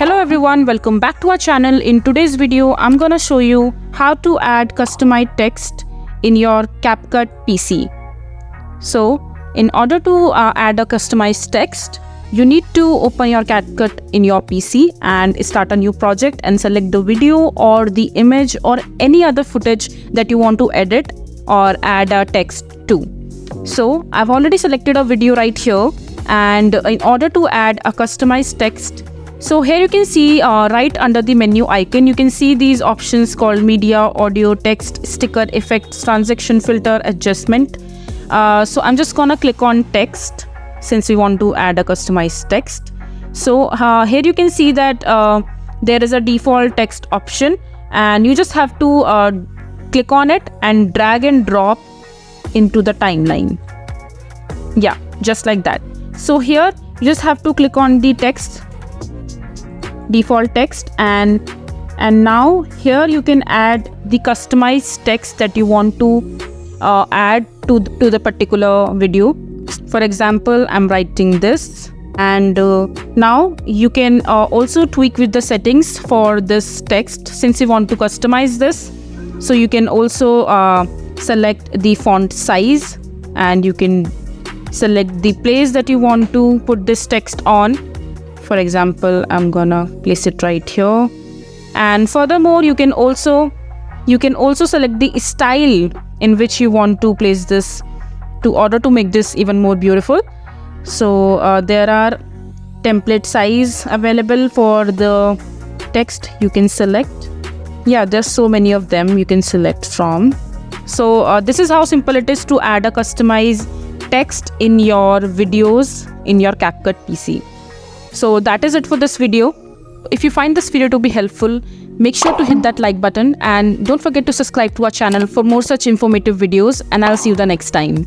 Hello everyone, welcome back to our channel. In today's video, I'm gonna show you how to add customized text in your Capcut PC. So, in order to add a customized text, you need to open your Capcut in your PC and start a new project and select the video or the image or any other footage that you want to edit or add a text to. So, I've already selected a video right here, and in order to add a customized text, so here you can see right under the menu icon, you can see these options called media, audio, text, sticker, effects, transition, filter, adjustment. So I'm just gonna click on text since we want to add a customized text. So here you can see that there is a default text option, and you just have to click on it and drag and drop into the timeline. Yeah, just like that. So here you just have to click on the text, default text, and now here you can add the customized text that you want to add to the particular video. For example, I'm writing this, and now you can also tweak with the settings for this text since you want to customize this. So you can also select the font size, and you can select the place that you want to put this text on. For example, I'm gonna place it right here. And furthermore, you can also select the style in which you want to place this to order to make this even more beautiful. So there are template size available for the text. You can select. Yeah, there's so many of them you can select from. So this is how simple it is to add a customized text in your videos in your Capcut PC. So that is it for this video. If you find this video to be helpful, make sure to hit that like button and don't forget to subscribe to our channel for more such informative videos, and I'll see you the next time.